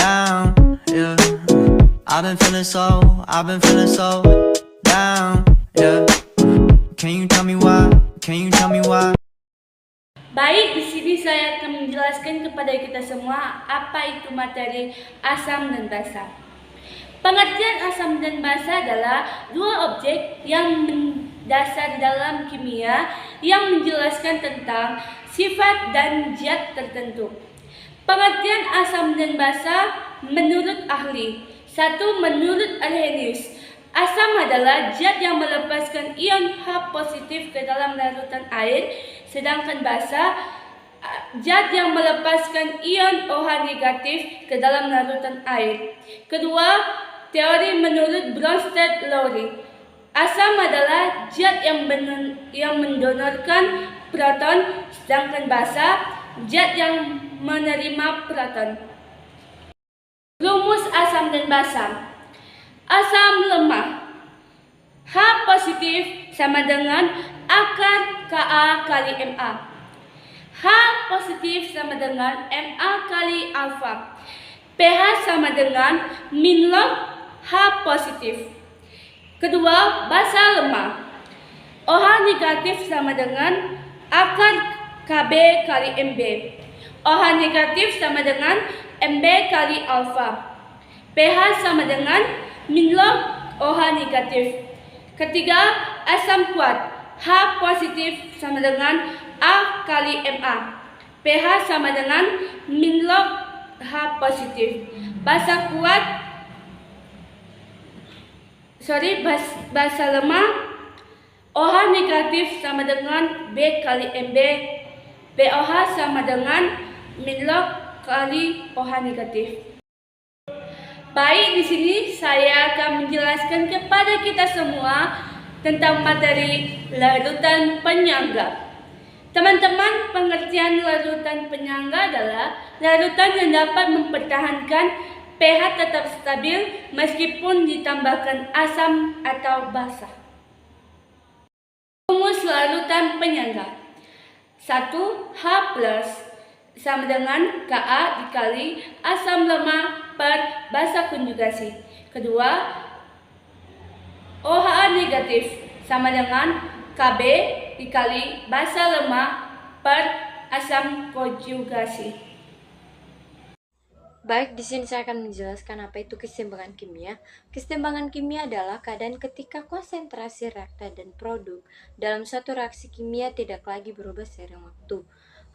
down, yeah. I've been feeling so down, yeah. Can you tell me why? Can you tell me why? Baik, di sini saya akan menjelaskan kepada kita semua apa itu materi asam dan basa. Pengertian asam dan basa adalah dua objek yang mendasar dalam kimia yang menjelaskan tentang sifat dan zat tertentu. Pengertian asam dan basa menurut ahli. Satu, menurut Arrhenius, asam adalah zat yang melepaskan ion H positif ke dalam larutan air, sedangkan basa zat yang melepaskan ion OH negatif ke dalam larutan air. Kedua, teori menurut Bronsted-Lowry, asam adalah zat yang mendonorkan proton, sedangkan basa zat yang menerima proton. Rumus asam dan basa. Asam lemah H positif sama dengan akar Ka kali Ma. H positif sama dengan Ma kali alfa. pH sama dengan min log H positif. Kedua, basa lemah. OH negatif sama dengan akar Kb kali Mb. OH negatif sama dengan Mb kali alfa. pH sama dengan min log OH negatif. Ketiga, asam kuat. H positif sama dengan A kali Ma. pH sama dengan min log H positif. Basa lemah. OH negatif sama dengan B kali Mb. BOH sama dengan min log kali OH negatif. Baik, di sini saya akan menjelaskan kepada kita semua tentang materi larutan penyangga. Teman-teman, pengertian larutan penyangga adalah larutan yang dapat mempertahankan pH tetap stabil meskipun ditambahkan asam atau basa. Rumus larutan penyangga. 1. H plus sama dengan Ka dikali asam lemah per basa konjugasi. Kedua, OH negatif sama dengan Kb dikali basa lemah per asam konjugasi. Baik, di sini saya akan menjelaskan apa itu keseimbangan kimia. Keseimbangan kimia adalah keadaan ketika konsentrasi reaktan dan produk dalam suatu reaksi kimia tidak lagi berubah seiring waktu.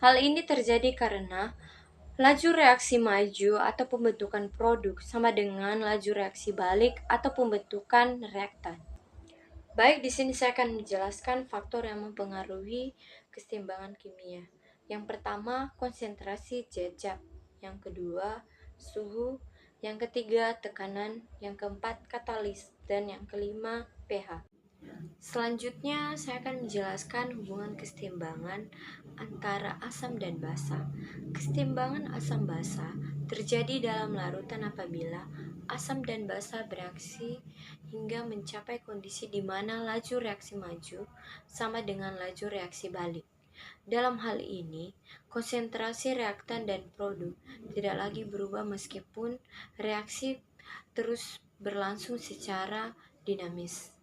Hal ini terjadi karena laju reaksi maju atau pembentukan produk sama dengan laju reaksi balik atau pembentukan reaktan. Baik, di sini saya akan menjelaskan faktor yang mempengaruhi keseimbangan kimia. Yang pertama, konsentrasi zat. Yang kedua, suhu. Yang ketiga, tekanan. Yang keempat, katalis. Dan yang kelima, pH. Selanjutnya, saya akan menjelaskan hubungan keseimbangan antara asam dan basa. Keseimbangan asam basa terjadi dalam larutan apabila asam dan basa bereaksi hingga mencapai kondisi di mana laju reaksi maju sama dengan laju reaksi balik. Dalam hal ini, konsentrasi reaktan dan produk tidak lagi berubah meskipun reaksi terus berlangsung secara dinamis.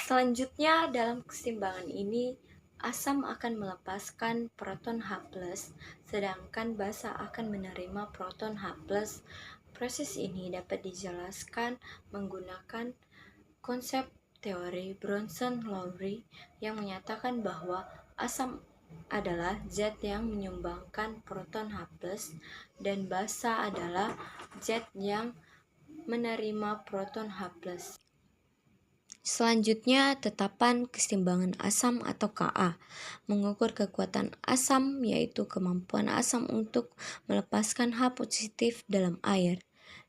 Selanjutnya, dalam keseimbangan ini, asam akan melepaskan proton H+, sedangkan basa akan menerima proton H+. Proses ini dapat dijelaskan menggunakan konsep teori Bronsted-Lowry yang menyatakan bahwa asam adalah zat yang menyumbangkan proton H+, dan basa adalah zat yang menerima proton H+. Selanjutnya, tetapan keseimbangan asam atau Ka mengukur kekuatan asam, yaitu kemampuan asam untuk melepaskan H positif dalam air.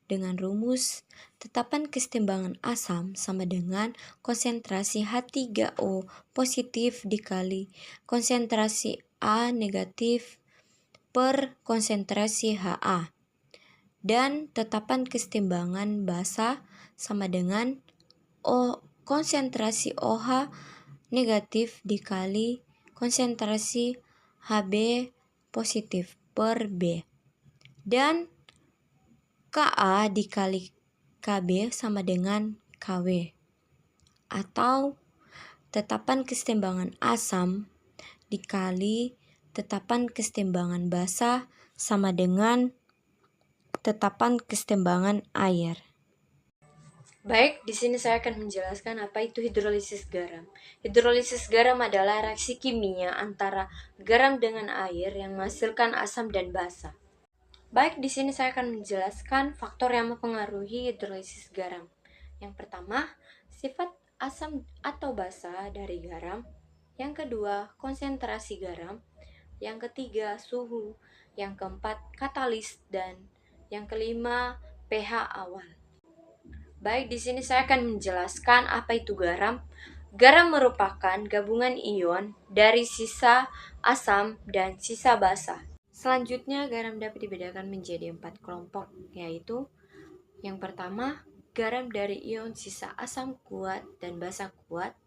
Dengan rumus, tetapan keseimbangan asam sama dengan konsentrasi H3O positif dikali konsentrasi A negatif per konsentrasi Ha. Dan tetapan keseimbangan basa sama dengan konsentrasi OH negatif dikali konsentrasi Hb positif per B. Dan Ka dikali Kb sama dengan Kw. Atau tetapan kesetimbangan asam dikali tetapan kesetimbangan basa sama dengan tetapan kesetimbangan air. Baik, di sini saya akan menjelaskan apa itu hidrolisis garam. Hidrolisis garam adalah reaksi kimia antara garam dengan air yang menghasilkan asam dan basa. Baik, di sini saya akan menjelaskan faktor yang mempengaruhi hidrolisis garam. Yang pertama, sifat asam atau basa dari garam. Yang kedua, konsentrasi garam. Yang ketiga, suhu. Yang keempat, katalis. Dan yang kelima, pH awal. Baik, di sini saya akan menjelaskan apa itu garam. Garam merupakan gabungan ion dari sisa asam dan sisa basa. Selanjutnya, garam dapat dibedakan menjadi 4 kelompok, yaitu yang pertama, garam dari ion sisa asam kuat dan basa kuat.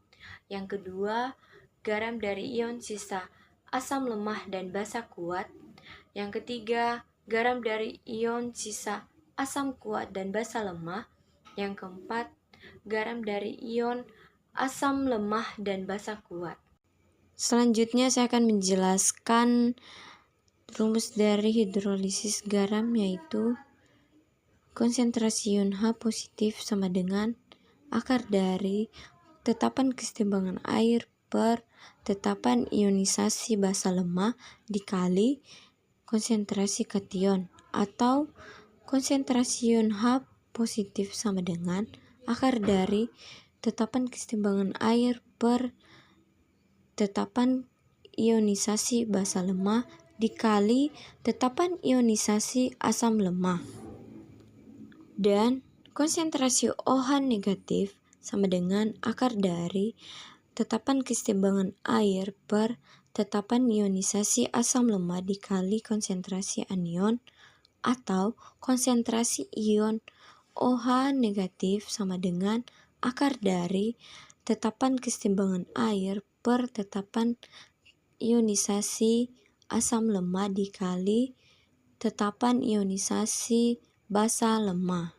Yang kedua, garam dari ion sisa asam lemah dan basa kuat. Yang ketiga, garam dari ion sisa asam kuat dan basa lemah. Yang keempat, garam dari ion asam lemah dan basa kuat. Selanjutnya saya akan menjelaskan rumus dari hidrolisis garam, yaitu konsentrasi ion H positif sama dengan akar dari tetapan kesetimbangan air per tetapan ionisasi basa lemah dikali konsentrasi kation, atau konsentrasi ion H positif sama dengan akar dari tetapan kesetimbangan air per tetapan ionisasi basa lemah dikali tetapan ionisasi asam lemah. Dan konsentrasi OH negatif sama dengan akar dari tetapan kesetimbangan air per tetapan ionisasi asam lemah dikali konsentrasi anion, atau konsentrasi ion OH negatif sama dengan akar dari tetapan kesetimbangan air per tetapan ionisasi asam lemah dikali tetapan ionisasi basa lemah.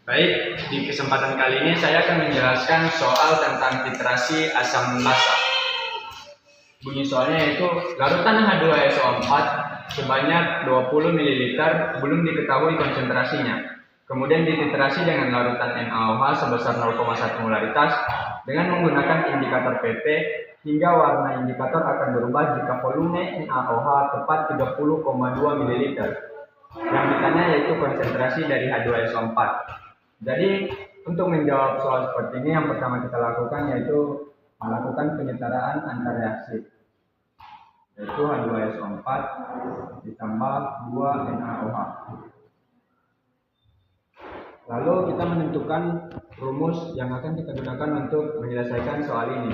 Baik, di kesempatan kali ini saya akan menjelaskan soal tentang titrasi asam basa. Bunyi soalnya yaitu larutan H2SO4 sebanyak 20 ml belum diketahui konsentrasinya. Kemudian dititrasi dengan larutan NaOH sebesar 0,1 molaritas dengan menggunakan indikator PP hingga warna indikator akan berubah jika volume NaOH tepat 30,2 ml. Yang ditanya yaitu konsentrasi dari H2SO4. Jadi untuk menjawab soal seperti ini, yang pertama kita lakukan yaitu melakukan penyetaraan antar reaksi, yaitu H2SO4 ditambah 2 NaOH. Lalu kita menentukan rumus yang akan kita gunakan untuk menyelesaikan soal ini.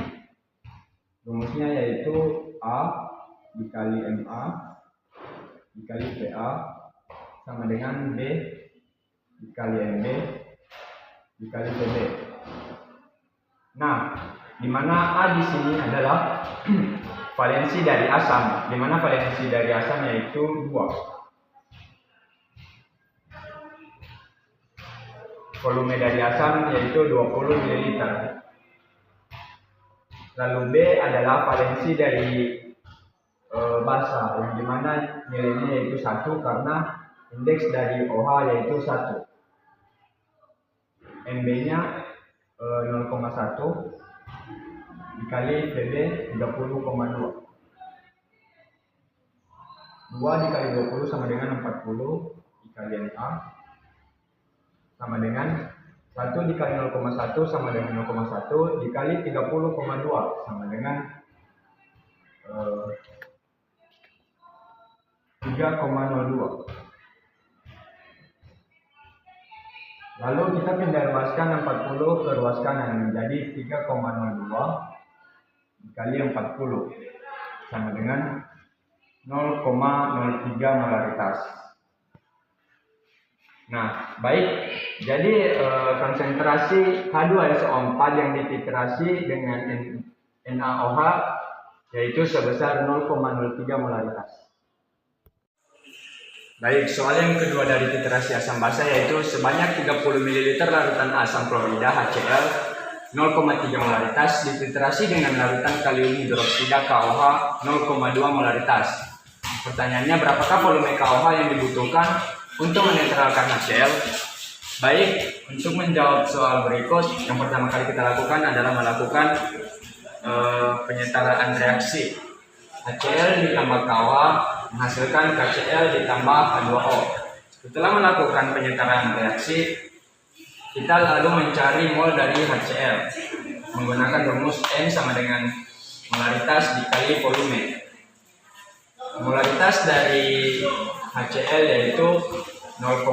Rumusnya yaitu A dikali Ma dikali Pa sama dengan B dikali Mb dikali Pb. Nah, di mana A di sini adalah valensi dari asam, di mana valensi dari asam yaitu 2. Volume dari asam yaitu 20 ml. Lalu B adalah valensi dari basa, yang dimana nilainya yaitu 1 karena indeks dari OH yaitu 1. MB-nya 0,1 dikali PB 30,2. 2 dikali 20 sama dengan 40 dikali Na sama dengan 1 dikali 0,1 sama dengan 0,1 dikali 30,2 sama dengan 3,02. Lalu kita pindah ruaskan 40 ke ruas kanan menjadi 3,02 dikali 40 sama dengan 0,03 molaritas. Nah, baik. Jadi konsentrasi H2SO4 yang dititrasi dengan NaOH yaitu sebesar 0,03 molaritas. Baik, soal yang kedua dari titrasi asam basa yaitu sebanyak 30 ml larutan asam klorida HCl 0,3 molaritas dititrasi dengan larutan kalium hidroksida KOH 0,2 molaritas. Pertanyaannya, berapakah volume KOH yang dibutuhkan untuk menetralkan HCl? Baik, untuk menjawab soal berikut, yang pertama kali kita lakukan adalah melakukan penyetaraan reaksi. HCl ditambah KOH menghasilkan KCl ditambah H2O. Setelah melakukan penyetaraan reaksi, kita lalu mencari mol dari HCl menggunakan rumus N sama dengan molaritas dikali volume. Molaritas dari HCl yaitu 0,3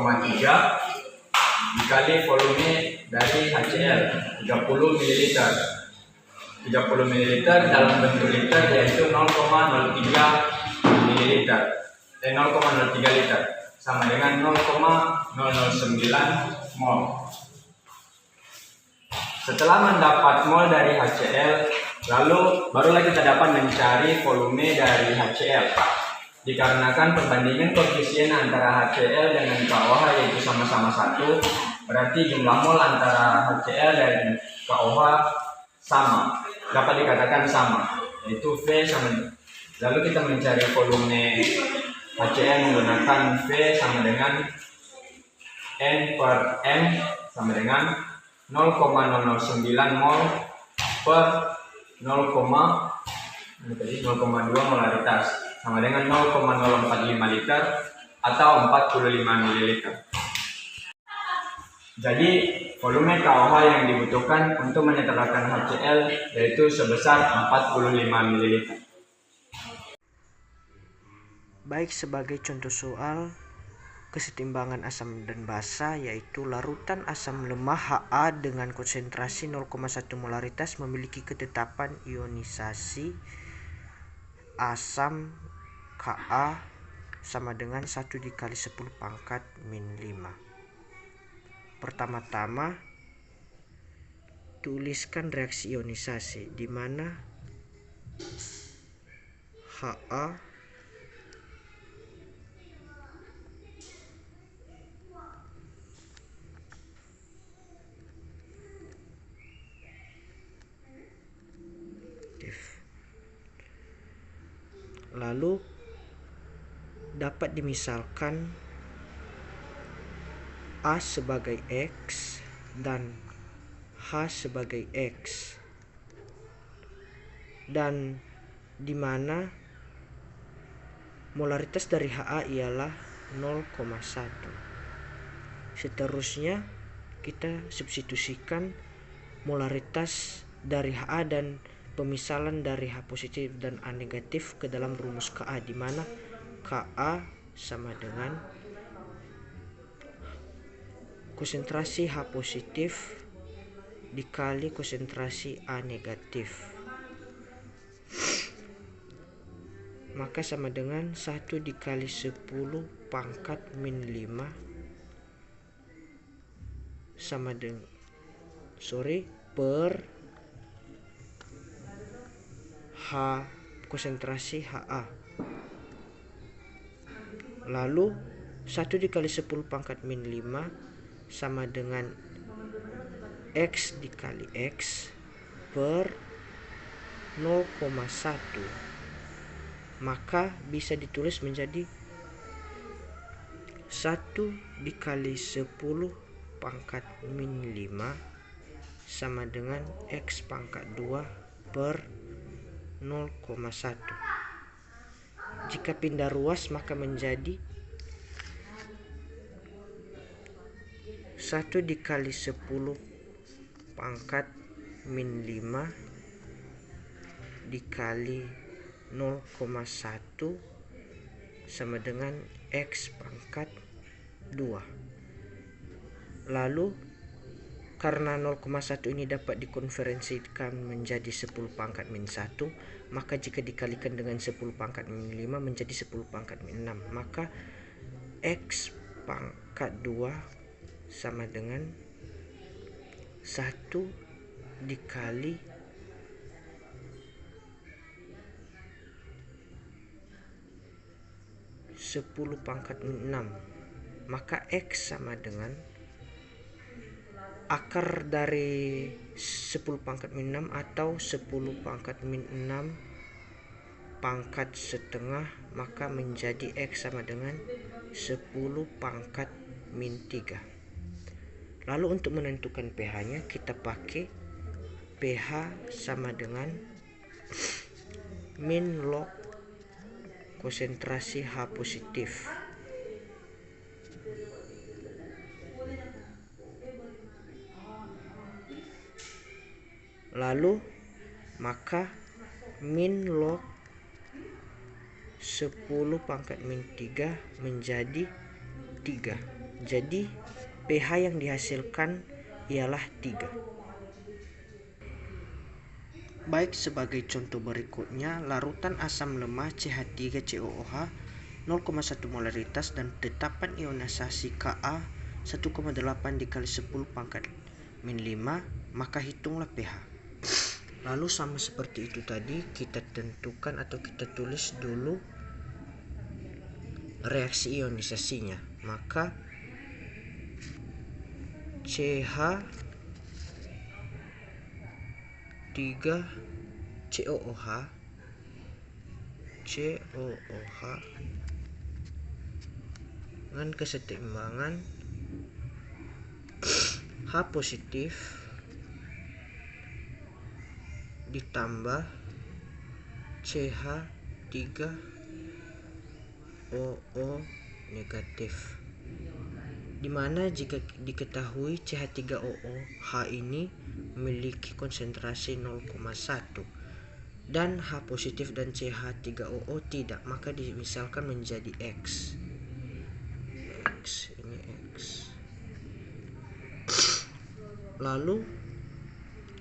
dikali volume dari HCl 30 ml. 30 ml dalam bentuk liter yaitu 0,03 ml 0,03 liter sama dengan 0,009 mol. Setelah mendapat mol dari HCl, lalu barulah kita dapat mencari volume dari HCl. Dikarenakan perbandingan koefisien antara HCl dengan KOH yaitu sama-sama 1, berarti jumlah mol antara HCl dan KOH sama, dapat dikatakan sama, yaitu V sama. Lalu kita mencari volume HCl menggunakan V sama dengan N per M sama dengan 0,009 mol per 0,2 molaritas sama dengan 0,045 liter atau 45 ml. Jadi volume KOH yang dibutuhkan untuk menetralkan HCl yaitu sebesar 45 ml. Baik, sebagai contoh soal kesetimbangan asam dan basa yaitu larutan asam lemah Ha dengan konsentrasi 0,1 molaritas memiliki ketetapan ionisasi asam Ka sama dengan 1 dikali 10 pangkat min 5. Pertama-tama tuliskan reaksi ionisasi di mana Ha lalu dapat dimisalkan A sebagai X dan H sebagai X, dan di mana molaritas dari Ha ialah 0,1. Seterusnya kita substitusikan molaritas dari Ha dan pemisalan dari H positif dan A negatif ke dalam rumus Ka, di mana Ka sama dengan konsentrasi H positif dikali konsentrasi A negatif, maka sama dengan 1 dikali 10 pangkat min 5 sama dengan per H konsentrasi Ha. Lalu 1 dikali 10 pangkat min 5 sama dengan X dikali X per 0,1, maka bisa ditulis menjadi 1 dikali 10 pangkat min 5 sama dengan X pangkat 2 per 0,1. Jika pindah ruas maka menjadi 1 dikali 10 pangkat min 5 dikali 0,1 sama dengan X pangkat 2. Lalu karena 0,1 ini dapat dikonversikan menjadi 10 pangkat min 1, maka jika dikalikan dengan 10 pangkat min 5 menjadi 10 pangkat min 6, maka X pangkat 2 sama dengan 1 dikali 10 10 pangkat min 6, maka X sama dengan akar dari 10 pangkat min 6 atau 10 pangkat min 6 pangkat setengah, maka menjadi X sama dengan 10 pangkat min 3. Lalu untuk menentukan pH-nya kita pakai pH sama dengan min log konsentrasi H positif. Lalu maka min log 10 pangkat min 3 menjadi 3. Jadi pH yang dihasilkan ialah 3. Baik, sebagai contoh berikutnya, larutan asam lemah CH3COOH 0,1 molaritas dan tetapan ionisasi Ka 1,8 dikali 10 pangkat min 5, maka hitunglah pH. Lalu sama seperti itu tadi, kita tentukan atau kita tulis dulu reaksi ionisasinya. Maka CH3COOH dengan kesetimbangan H positif ditambah CH3OO negatif, dimana jika diketahui CH3OOH ini memiliki konsentrasi 0,1 dan H positif dan CH3OO tidak, maka dimisalkan menjadi X. Ini X. Lalu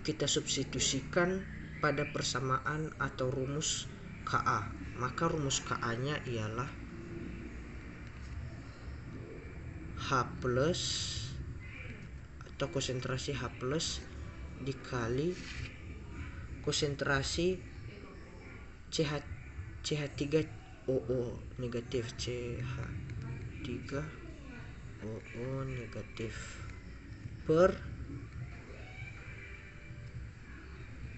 kita substitusikan pada persamaan atau rumus Ka, maka rumus Ka-nya ialah H plus atau konsentrasi H plus dikali konsentrasi CH3OO negatif, CH3OO negatif per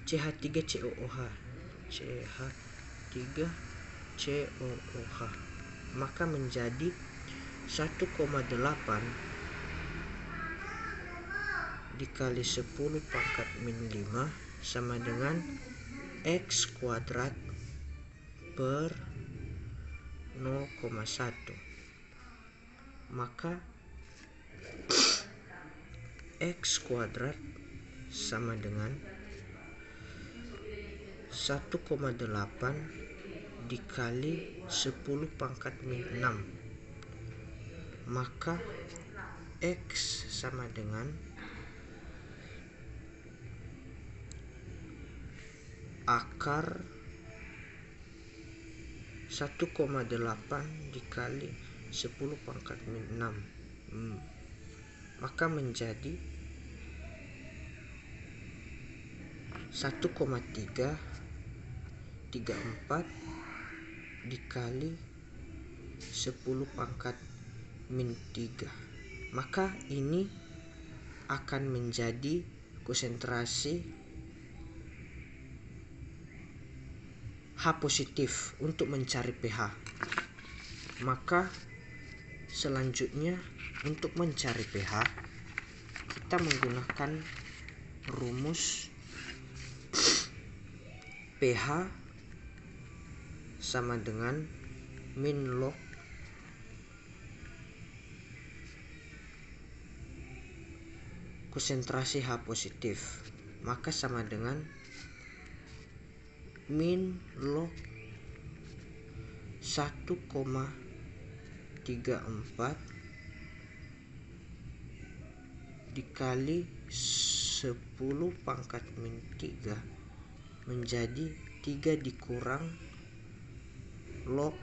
CH3COOH, maka menjadi 1,8 dikali 10 pangkat min 5 sama dengan X kuadrat per 0,1. Maka X kuadrat sama dengan 1,8 dikali 10 pangkat min 6, maka X sama dengan akar 1,8 dikali 10 pangkat min 6, maka menjadi 1,334 dikali 10 pangkat min 3, maka ini akan menjadi konsentrasi H positif untuk mencari pH. Maka selanjutnya untuk mencari pH kita menggunakan rumus pH sama dengan min log konsentrasi H positif, maka sama dengan min log 1,34 dikali 10 pangkat min 3 menjadi 3 dikurang log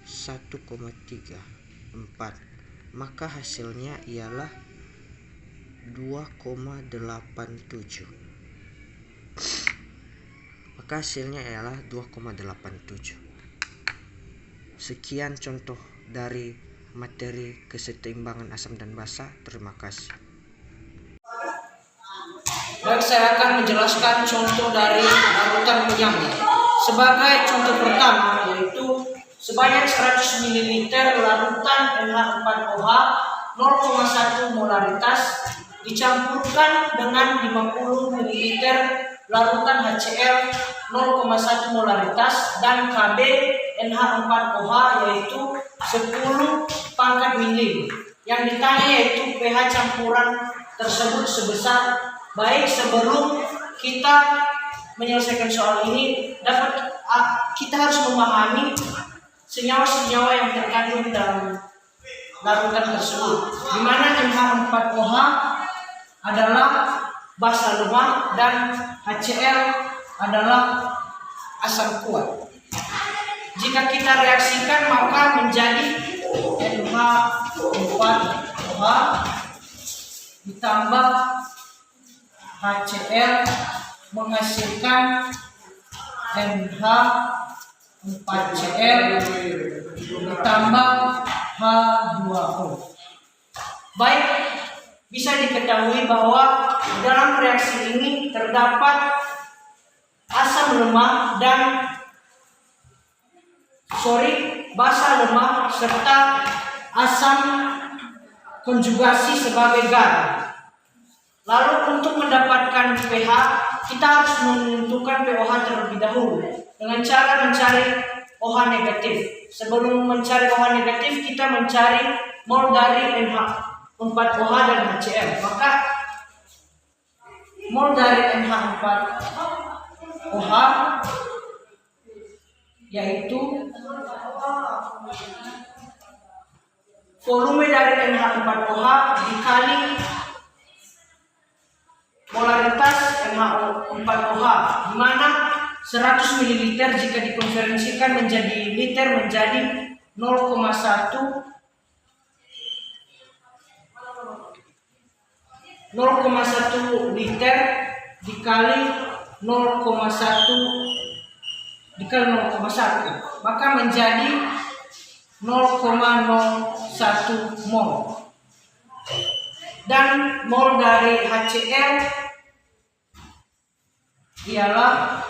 1,34, maka hasilnya ialah 2,87. Maka hasilnya ialah 2,87. Sekian contoh dari materi keseimbangan asam dan basa. Terima kasih. Baik, saya akan menjelaskan contoh dari larutan penyambar. Sebagai contoh pertama yaitu sebanyak 100 ml larutan NH4OH 0,1 molaritas dicampurkan dengan 50 ml larutan HCl 0,1 molaritas dan Kb NH4OH yaitu 10 pangkat mili. Yang ditanya yaitu pH campuran tersebut sebesar. Baik, sebelum kita menyelesaikan soal ini, kita harus memahami senyawa-senyawa yang terkandung dalam larutan tersebut, di mana NH4OH adalah basa lemak dan HCl adalah asam kuat. Jika kita reaksikan maka menjadi NH4OH ditambah HCl menghasilkan NH4Cl ditambah H2O. Baik, bisa diketahui bahwa dalam reaksi ini terdapat asam lemak dan basa lemak serta asam konjugasi sebagai garam. Lalu untuk mendapatkan pH, kita harus menentukan pOH terlebih dahulu dengan cara mencari OH negatif. Sebelum mencari OH negatif, kita mencari mol dari NH4OH dan HCl. Maka mol dari NH4OH yaitu volume dari NH4OH dikali molaritas NH4OH, di mana 100 ml jika dikonversikan menjadi liter menjadi 0,1 liter dikali 0,1 maka menjadi 0,01 mol. Dan mol dari HCl ialah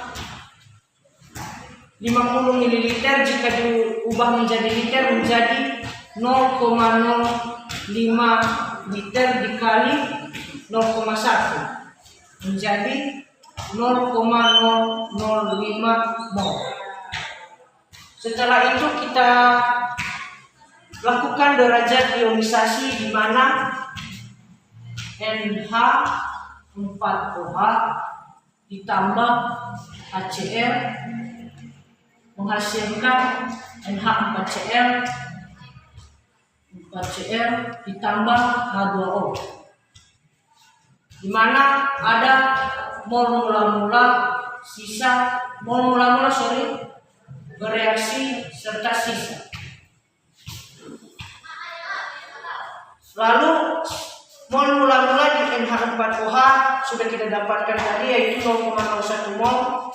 50 ml jika diubah menjadi liter menjadi 0,05 liter dikali 0,1 menjadi 0,005 mol. Setelah itu kita lakukan derajat ionisasi di mana NH4OH ditambah HCl menghasilkan NH4Cl ditambah H2O, di mana ada mol mula-mula bereaksi serta sisa. Lalu mol mula-mula di NH4OH sudah kita dapatkan tadi yaitu 0,01 mol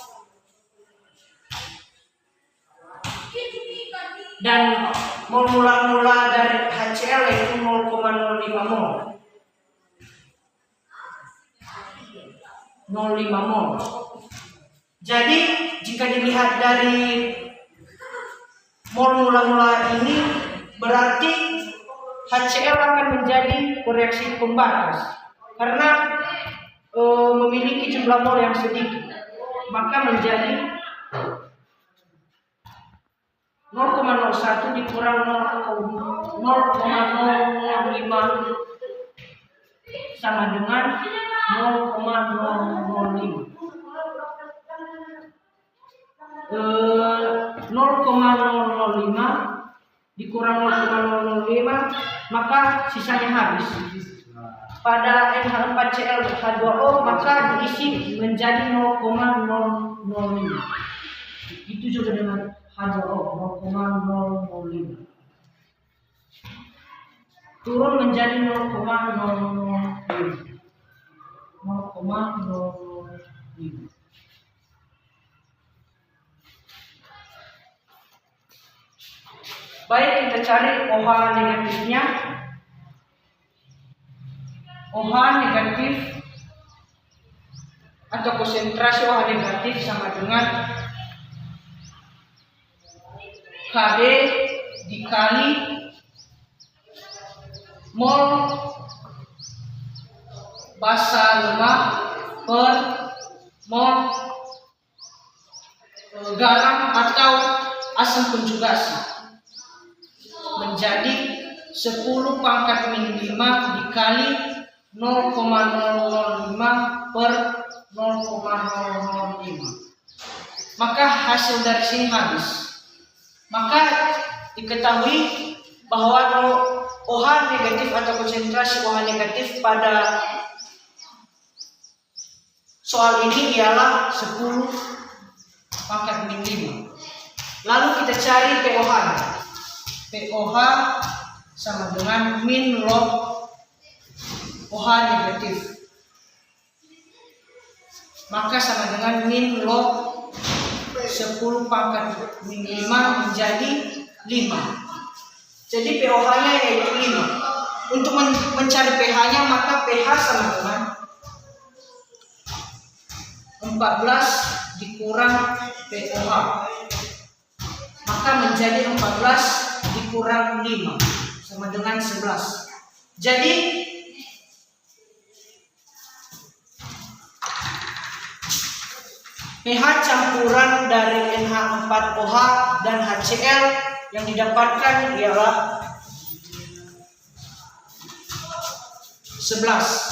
dan mol mula-mula dari HCl yaitu 0,05 mol. 0,5 mol. Jadi jika dilihat dari mol mula-mula ini berarti HCl akan menjadi reaksi pembatas karena memiliki jumlah mol yang sedikit, maka menjadi 0,01 dikurang 0,005 sama dengan 0,005. 0,005 dikurang 0,005 maka sisanya habis. Pada NH4Cl H2O maka diisi menjadi 0,005. Itu juga dengan H2O 0,005. Turun menjadi 0,005. Baik, kita cari OH negatifnya. OH negatif atau konsentrasi OH negatif sama dengan Kd dikali mol basa lemak per mol garam atau asam konjugasi menjadi 10 pangkat min 5 dikali 0,005 per 0,005. Maka hasil dari sini habis. Maka diketahui bahwa OH negatif atau konsentrasi OH negatif pada soal ini ialah 10 pangkat min 5. Lalu kita cari POH. POH sama dengan min log OH negatif. Maka sama dengan min log 10 pangkat min 5 menjadi 5. Jadi POH-nya yaitu 5. Untuk mencari pH-nya maka pH sama dengan 14 dikurang POH. Maka menjadi 14 dikurang 5 sama dengan 11. Jadi pH campuran dari NH4OH dan HCl yang didapatkan ialah 11.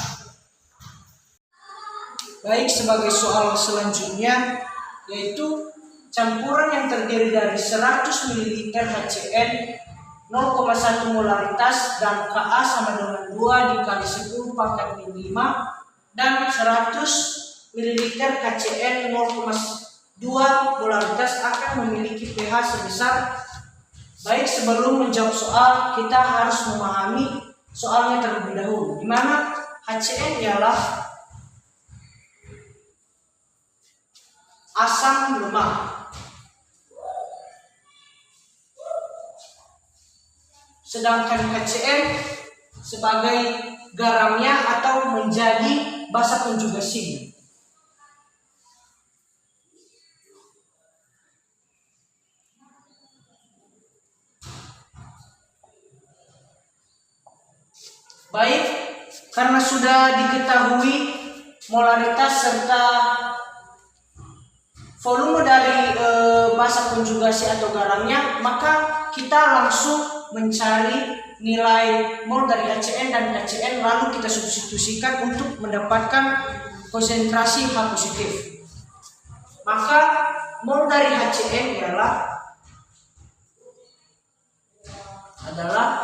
Baik, sebagai soal selanjutnya yaitu campuran yang terdiri dari 100 ml HCl 0,1 molaritas dan Ka sama dengan 2 dikali 10 pangkat min 5 dan 100 ml KCl 0,2 molaritas akan memiliki pH sebesar. Baik, sebelum menjawab soal kita harus memahami soalnya terlebih dahulu, di mana HCl ialah asam lemak. Sedangkan KCl sebagai garamnya atau menjadi basa konjugasinya. Baik, karena sudah diketahui molaritas serta volume dari basa konjugasi atau garamnya, maka kita langsung mencari nilai mol dari HCl dan KCl lalu kita substitusikan untuk mendapatkan konsentrasi H positif. Maka mol dari HCl adalah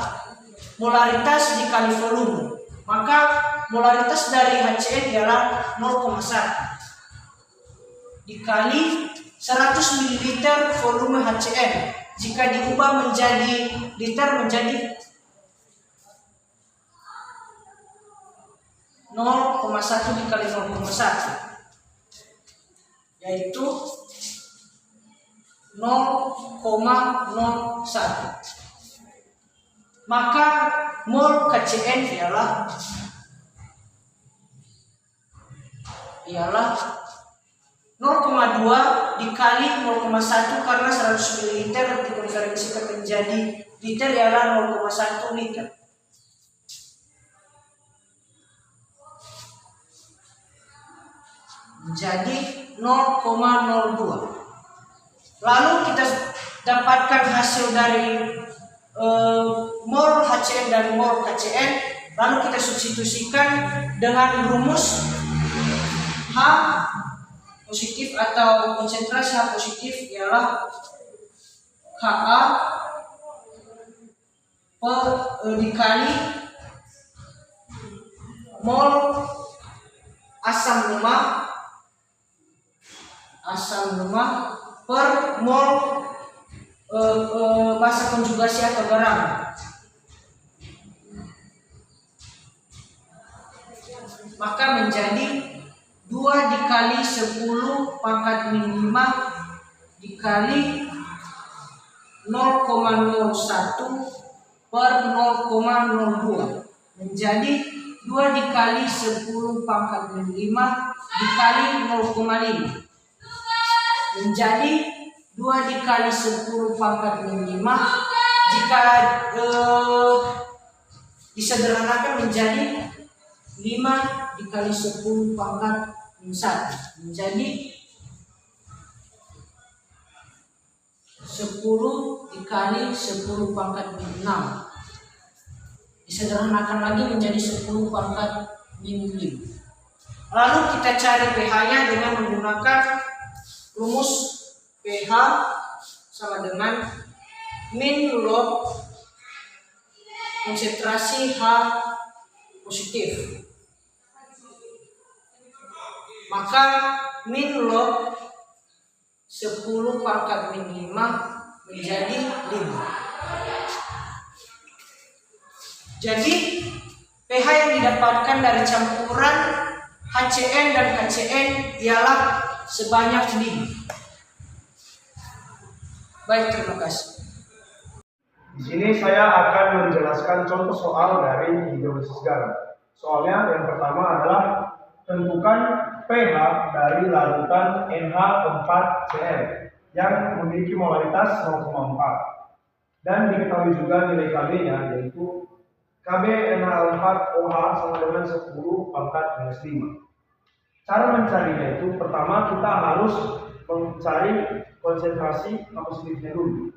molaritas dikali volume. Maka molaritas dari HCl ialah 0,1 dikali 100 ml volume HCl. Jika diubah menjadi liter menjadi 0,1 dikali 0,1 yaitu 0,01. Maka mol KCl ialah 0,2 dikali 0,1 karena 100 ml dikonversikan menjadi liter ialah 0,1 liter. Menjadi 0,02. Lalu kita dapatkan hasil dari mol HCl dan mol KCl, lalu kita substitusikan dengan rumus H positif atau konsentrasi H positif ialah Ka dikali mol asam lemak per mol basa konjugasi atau garam. Maka menjadi 2 dikali 10 pangkat min 5 dikali 0,01 per 0,02 menjadi 2 dikali 10 pangkat min 5 dikali 0,5 menjadi 2 dikali 10 pangkat min 5 jika disederhanakan menjadi 5 dikali 10 pangkat min 1 menjadi 10 dikali 10 pangkat min 6 disederhanakan lagi menjadi 10 pangkat min 5. Lalu kita cari pH-nya dengan menggunakan rumus pH sama dengan min log konsentrasi H positif. Maka min log 10 pangkat min 5 menjadi 5. Jadi pH yang didapatkan dari campuran HCN dan KCN ialah sebanyak 5. Baik, terima kasih. Di sini saya akan menjelaskan contoh soal dari hidrolisis garam. Soalnya yang pertama adalah tentukan pH dari larutan NH4Cl yang memiliki molaritas 0,4 dan diketahui juga nilai Kb-nya yaitu Kb NH4OH sama dengan 10 pangkat minus 5. Cara mencarinya itu pertama kita harus mencari konsentrasi H positifnya dulu.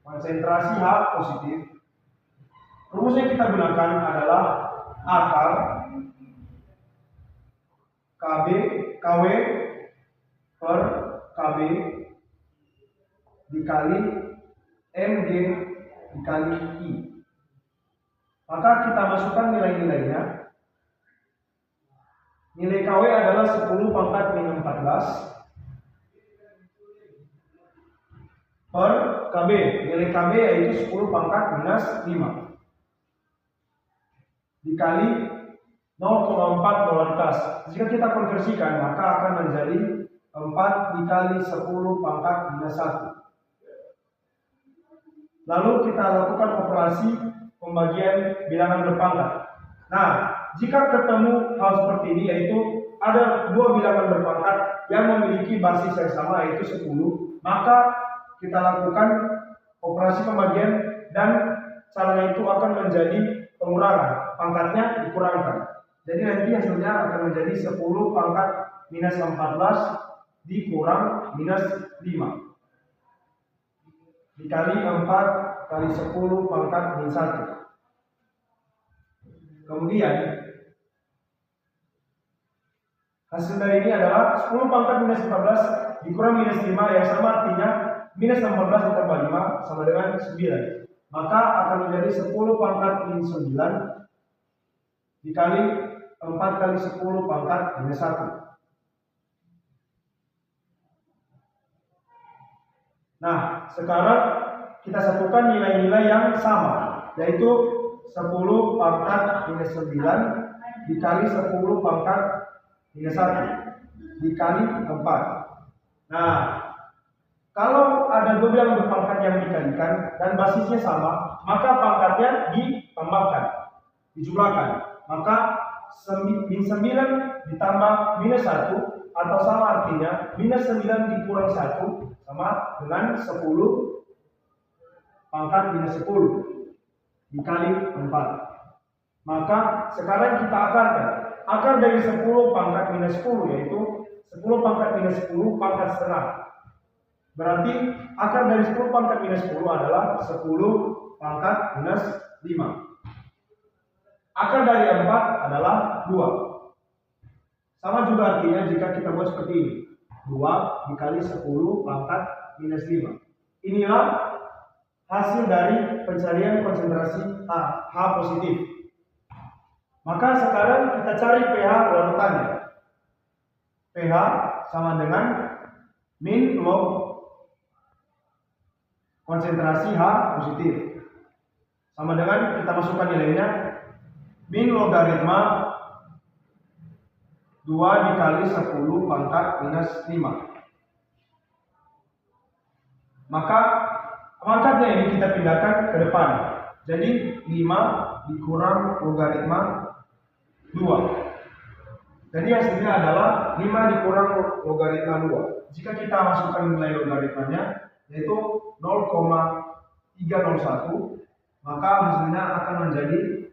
Konsentrasi H positif. Rumus yang kita gunakan adalah akar KW per Kb dikali Mg dikali I. Maka kita masukkan nilai-nilainya. Nilai KW adalah 10 pangkat min 14 per KB. Nilai KB yaitu 10 pangkat minus 5 dikali 0,4 molaritas. Jika kita konversikan maka akan menjadi 4 dikali 10 pangkat minus 1. Lalu kita lakukan operasi pembagian bilangan berpangkat. Nah, jika ketemu hal seperti ini yaitu ada dua bilangan berpangkat yang memiliki basis yang sama yaitu 10, maka kita lakukan operasi pembagian dan caranya itu akan menjadi pengurangan, pangkatnya dikurangkan. Jadi nanti hasilnya akan menjadi 10 pangkat minus 14 dikurang minus 5 dikali 4 kali 10 pangkat min 1. Kemudian hasil dari ini adalah 10 pangkat minus 14 dikurang minus 5 yang sama artinya minus 14 ditambah 5 sama dengan 9. Maka akan menjadi 10 pangkat min 9 dikali 4 kali 10 pangkat minus 1. Nah, sekarang kita satukan nilai-nilai yang sama, yaitu 10 pangkat minus 9 dikali 10 pangkat minus 1 dikali 4. Nah, kalau ada dua bilangan berpangkat yang dikalikan dan basisnya sama, maka pangkatnya ditambahkan, dijumlahkan. Maka min 9 ditambah minus 1 atau sama artinya minus 9 dikurang 1 sama dengan 10 pangkat minus 10 dikali 4. Maka sekarang kita akarkan. Akar dari 10 pangkat minus 10 yaitu 10 pangkat minus 10 pangkat setengah. Berarti akar dari 10 pangkat minus 10 adalah 10 pangkat minus 5. Akar dari 4 adalah 2. Sama juga artinya jika kita buat seperti ini. 2 dikali 10 pangkat minus 5. Inilah hasil dari pencarian konsentrasi H positif. Maka sekarang kita cari pH larutannya. pH sama dengan min log konsentrasi H positif. Sama dengan kita masukkan nilainya min logaritma 2 dikali 10 pangkat minus 5. Maka Pangkatnya ini kita pindahkan ke depan. Jadi 5 dikurang logaritma 2. Jadi hasilnya adalah 5 dikurang logaritma 2. Jika kita masukkan nilai logaritmanya yaitu 0,301, maka hasilnya akan menjadi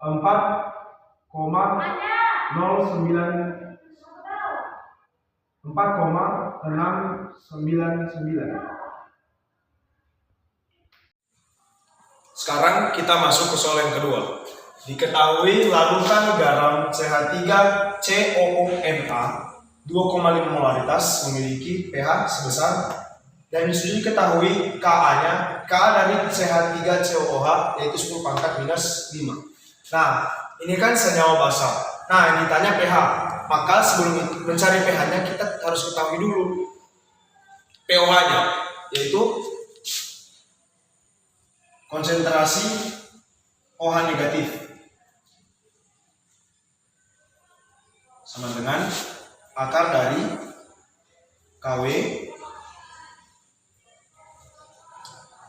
4,699. Sekarang kita masuk ke soal yang kedua. Diketahui larutan garam CH3COONa 2,5 molaritas memiliki pH sebesar, dan sudah diketahui Ka-nya, Ka dari CH3COOH yaitu 10 pangkat minus 5. Nah, ini kan senyawa basa. Nah, ini ditanya pH. Maka sebelum mencari pH-nya kita harus ketahui dulu pOH-nya, yaitu konsentrasi OH negatif sama dengan akar dari KW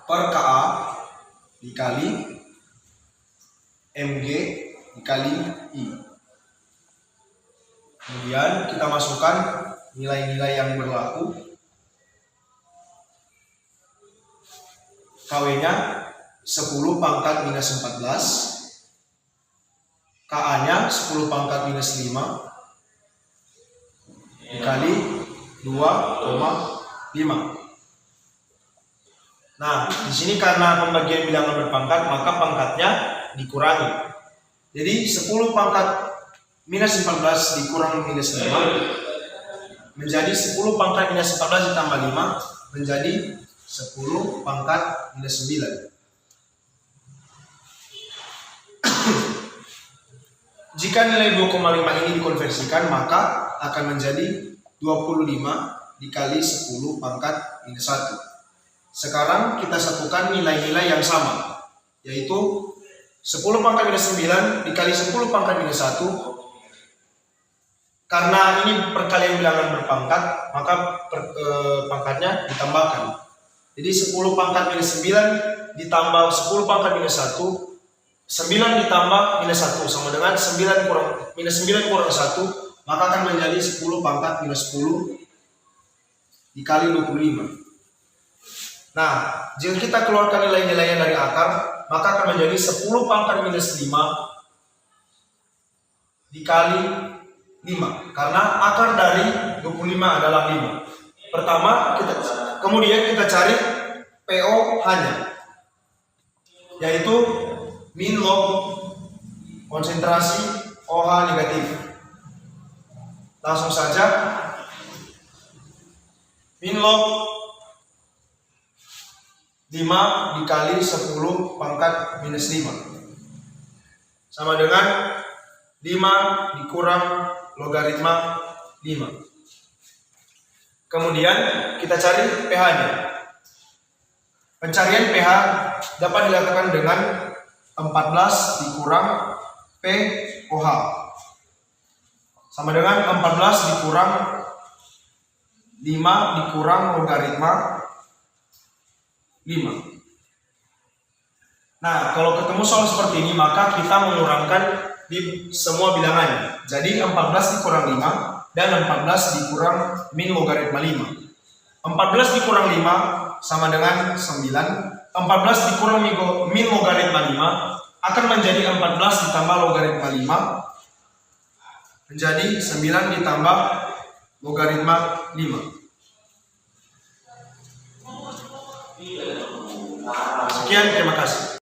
per KA dikali MG dikali I. Kemudian kita masukkan nilai-nilai yang berlaku. KW-nya 10 pangkat minus 14, Ka-nya 10 pangkat minus 5 dikali 2,5. Nah, di sini karena pembagian bilangan berpangkat, maka pangkatnya dikurangi. Jadi 10 pangkat minus 14 dikurang minus 5 menjadi 10 pangkat minus 14 ditambah 5 menjadi 10 pangkat minus 9. Jika nilai 2,5 ini dikonversikan, maka akan menjadi 25 dikali 10 pangkat minus 1. Sekarang kita satukan nilai-nilai yang sama, yaitu 10 pangkat minus 9 dikali 10 pangkat minus 1. Karena ini perkalian bilangan berpangkat, maka pangkatnya ditambahkan. Jadi 10 pangkat minus 9 ditambah 10 pangkat minus 1, 9 ditambah minus 1 sama dengan 9 kurang 1, maka akan menjadi 10 pangkat minus 10 dikali 25. Nah, jika kita keluarkan nilai-nilainya dari akar, maka akan menjadi 10 pangkat minus 5 dikali 5, karena akar dari 25 adalah 5. Kemudian kita cari pOH-nya, yaitu min log konsentrasi OH negatif. Langsung saja min log 5 dikali 10 pangkat minus 5 sama dengan 5 dikurang logaritma 5. Kemudian kita cari pH-nya. Pencarian pH dapat dilakukan dengan 14 dikurang pOH sama dengan 14 dikurang 5 dikurang logaritma 5. Nah, kalau ketemu soal seperti ini, maka kita mengurangkan di semua bilangannya. Jadi 14 dikurang 5 dan 14 dikurang min logaritma 5. 14 dikurang 5 sama dengan 9. 14 dikurang min logaritma 5 akan menjadi 14 ditambah logaritma 5 menjadi 9 ditambah logaritma 5. Sekian, terima kasih.